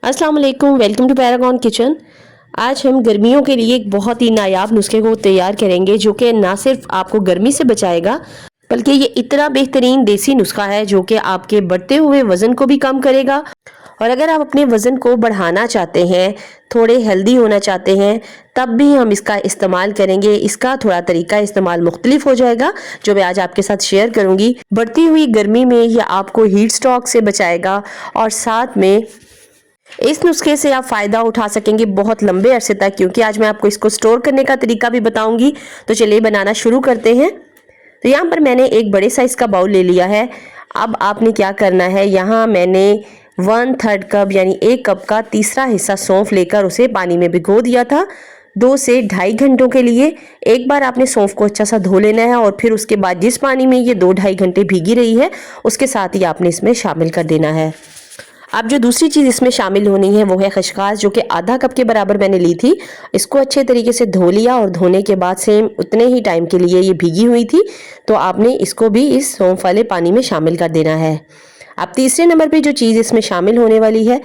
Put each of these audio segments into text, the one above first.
अस्सलाम वालेकुम, welcome to Paragon kitchen. आज हम गर्मियों के लिए एक बहुत ही नायाब नुस्खे को तैयार करेंगे जो कि ना सिर्फ आपको गर्मी से बचाएगा बल्कि ये इतना बेहतरीन देसी नुस्खा है जो कि आपके बढ़ते हुए वज़न को भी कम करेगा। और अगर आप अपने वज़न को बढ़ाना चाहते हैं, थोड़े हेल्दी होना चाहते हैं, तब भी हम इसका इस्तेमाल करेंगे। इसका थोड़ा तरीका इस्तेमाल मुख्तलिफ हो जाएगा जो मैं आज आपके साथ शेयर करूंगी। बढ़ती हुई गर्मी में यह आपको हीट स्ट्रोक से बचाएगा और साथ में इस नुस्खे से आप फ़ायदा उठा सकेंगे बहुत लंबे अरसे तक, क्योंकि आज मैं आपको इसको स्टोर करने का तरीका भी बताऊंगी। तो चलिए बनाना शुरू करते हैं। तो यहाँ पर मैंने एक बड़े साइज़ का बाउल ले लिया है। अब आपने क्या करना है, यहाँ मैंने 1/3 कप यानी 1 कप का तीसरा हिस्सा सौंफ लेकर उसे पानी में भिगो दिया था 2 से ढाई घंटों के लिए। एक बार आपने सौंफ को अच्छा सा धो लेना है और फिर उसके बाद जिस पानी में ये 2-2.5 घंटे भीगी रही है उसके साथ ही आपने इसमें शामिल कर देना है। अब जो दूसरी चीज़ इसमें शामिल होनी है वो है खसखस, जो कि आधा कप के बराबर मैंने ली थी। इसको अच्छे तरीके से धो लिया और धोने के बाद सेम उतने ही टाइम के लिए ये भीगी हुई थी, तो आपने इसको भी इस सौंफ वाले पानी में शामिल कर देना है। अब तीसरे नंबर पे जो चीज़ इसमें शामिल होने वाली है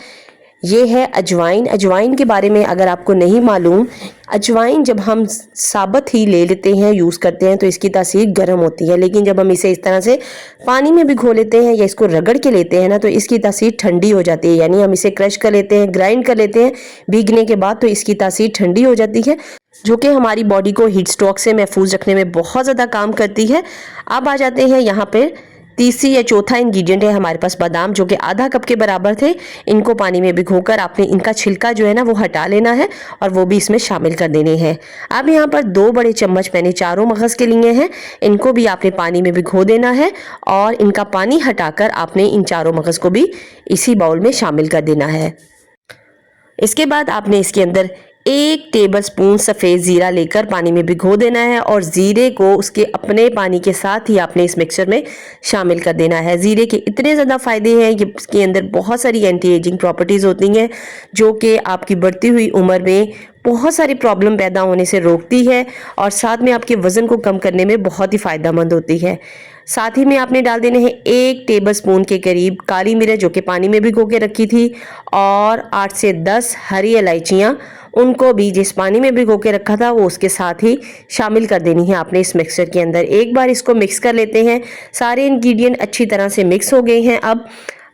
ये है अजवाइन। अजवाइन के बारे में अगर आपको नहीं मालूम, अजवाइन जब हम साबुत ही ले लेते हैं, यूज़ करते हैं, तो इसकी तासीर गर्म होती है, लेकिन जब हम इसे इस तरह से पानी में भिगो लेते हैं या इसको रगड़ के लेते हैं ना, तो इसकी तासीर ठंडी हो जाती है। यानी हम इसे क्रश कर लेते हैं, ग्राइंड कर लेते हैं भीगने के बाद, तो इसकी तासीर ठंडी हो जाती है, जो कि हमारी बॉडी को हीट स्ट्रोक से महफूज रखने में बहुत ज़्यादा काम करती है। अब आ जाते हैं यहाँ पर तीसरी या चौथा इंग्रेडिएंट है हमारे पास बादाम, जो कि आधा कप के बराबर थे। इनको पानी में भिगोकर आपने इनका छिलका जो है ना वो हटा लेना है और वो भी इसमें शामिल कर देने हैं। अब यहाँ पर 2 बड़े चम्मच मैंने चारों मगज़ के लिए हैं, इनको भी आपने पानी में भिगो देना है और इनका पानी हटाकर आपने इन चारों मगज़ को भी इसी बाउल में शामिल कर देना है। इसके बाद आपने इसके अंदर 1 टेबलस्पून सफ़ेद ज़ीरा लेकर पानी में भिगो देना है और ज़ीरे को उसके अपने पानी के साथ ही आपने इस मिक्सचर में शामिल कर देना है। ज़ीरे के इतने ज़्यादा फ़ायदे हैं, ये इसके अंदर बहुत सारी एंटी एजिंग प्रॉपर्टीज़ होती हैं जो कि आपकी बढ़ती हुई उम्र में बहुत सारी प्रॉब्लम पैदा होने से रोकती है और साथ में आपके वज़न को कम करने में बहुत ही फ़ायदेमंद होती है। साथ ही में आपने डाल देने हैं 1 टेबलस्पून के करीब काली मिर्च, जो कि पानी में भिगो के रखी थी, और 8 से 10 हरी इलायचियाँ, उनको भी जिस पानी में भिगो के रखा था वो उसके साथ ही शामिल कर देनी है आपने इस मिक्सचर के अंदर। एक बार इसको मिक्स कर लेते हैं। सारे इंग्रेडिएंट अच्छी तरह से मिक्स हो गए हैं।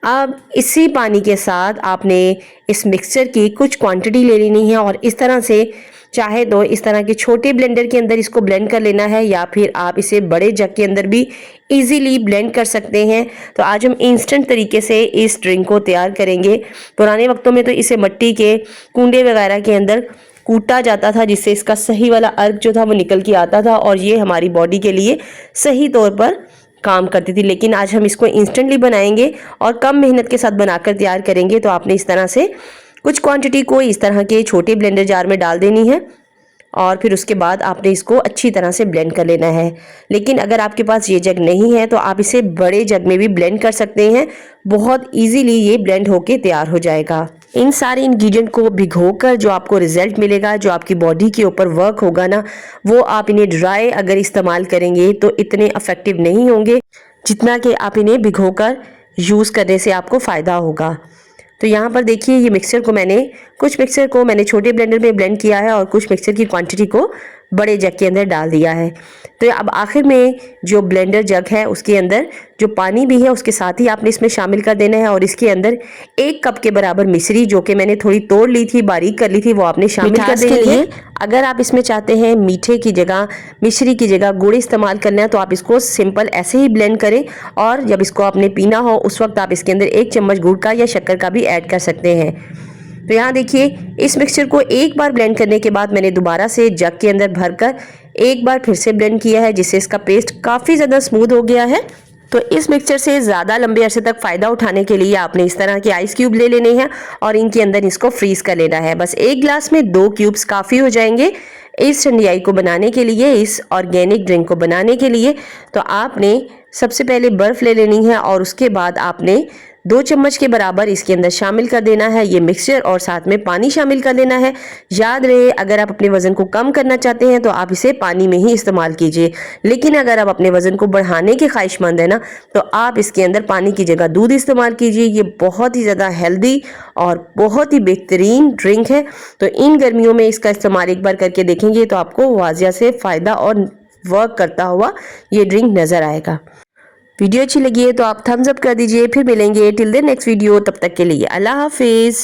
अब इसी पानी के साथ आपने इस मिक्सचर की कुछ क्वांटिटी ले लेनी है और इस तरह से चाहे तो इस तरह के छोटे ब्लेंडर के अंदर इसको ब्लेंड कर लेना है, या फिर आप इसे बड़े जग के अंदर भी इजीली ब्लेंड कर सकते हैं। तो आज हम इंस्टेंट तरीके से इस ड्रिंक को तैयार करेंगे। पुराने वक्तों में तो इसे मिट्टी के कूंडे वगैरह के अंदर कूटा जाता था, जिससे इसका सही वाला अर्क जो था वो निकल के आता था और ये हमारी बॉडी के लिए सही तौर पर काम करती थी। लेकिन आज हम इसको इंस्टेंटली बनाएंगे और कम मेहनत के साथ बनाकर तैयार करेंगे। तो आपने इस तरह से कुछ क्वांटिटी को इस तरह के छोटे ब्लेंडर जार में डाल देनी है और फिर उसके बाद आपने इसको अच्छी तरह से ब्लेंड कर लेना है। लेकिन अगर आपके पास ये जग नहीं है तो आप इसे बड़े जग में भी ब्लेंड कर सकते हैं, बहुत इजीली ये ब्लेंड होके तैयार हो जाएगा। इन सारे इंग्रेडिएंट को भिगोकर जो आपको रिजल्ट मिलेगा, जो आपकी बॉडी के ऊपर वर्क होगा ना, वो आप इन्हें ड्राई अगर इस्तेमाल करेंगे तो इतने इफेक्टिव नहीं होंगे जितना कि आप इन्हें भिगोकर यूज़ करने से आपको फ़ायदा होगा। तो यहाँ पर देखिए, ये कुछ मिक्सर को मैंने छोटे ब्लेंडर में ब्लेंड किया है और कुछ मिक्सर की क्वांटिटी को बड़े जग के अंदर डाल दिया है। तो अब आखिर में जो ब्लेंडर जग है उसके अंदर जो पानी भी है उसके साथ ही आपने इसमें शामिल कर देना है और इसके अंदर 1 कप के बराबर मिश्री, जो कि मैंने थोड़ी तोड़ ली थी, बारीक कर ली थी, वो आपने शामिल कर देनी है। अगर आप इसमें चाहते हैं मीठे की जगह, मिश्री की जगह गुड़ इस्तेमाल करना है तो आप इसको सिंपल ऐसे ही ब्लेंड करें और जब इसको आपने पीना हो उस वक्त आप इसके अंदर 1 चम्मच गुड़ का या शक्कर का भी ऐड कर सकते हैं। तो यहाँ देखिए, इस मिक्सचर को एक बार ब्लेंड करने के बाद मैंने दोबारा से जग के अंदर भरकर एक बार फिर से ब्लेंड किया है, जिससे इसका पेस्ट काफ़ी ज़्यादा स्मूथ हो गया है। तो इस मिक्सचर से ज़्यादा लंबे अरसे तक फ़ायदा उठाने के लिए आपने इस तरह के आइस क्यूब ले लेने हैं और इनके अंदर इसको फ्रीज़ कर लेना है। बस 1 गिलास में 2 क्यूब्स काफ़ी हो जाएंगे इस ठंडियाई को बनाने के लिए, इस ऑर्गेनिक ड्रिंक को बनाने के लिए। तो आपने सबसे पहले बर्फ़ ले लेनी है और उसके बाद आपने 2 चम्मच के बराबर इसके अंदर शामिल कर देना है ये मिक्सचर और साथ में पानी शामिल कर देना है। याद रहे अगर आप अपने वज़न को कम करना चाहते हैं तो आप इसे पानी में ही इस्तेमाल कीजिए, लेकिन अगर आप अपने वज़न को बढ़ाने के ख्वाहिशमंद है ना तो आप इसके अंदर पानी की जगह दूध इस्तेमाल कीजिए। ये बहुत ही ज़्यादा हेल्दी और बहुत ही बेहतरीन ड्रिंक है, तो इन गर्मियों में इसका इस्तेमाल एक बार करके देखेंगे तो आपको वाजिया से फ़ायदा और वर्क करता हुआ ये ड्रिंक नज़र आएगा। वीडियो अच्छी लगी है तो आप थम्स अप कर दीजिए। फिर मिलेंगे टिल द नेक्स्ट वीडियो, तब तक के लिए अल्लाह हाफिज़।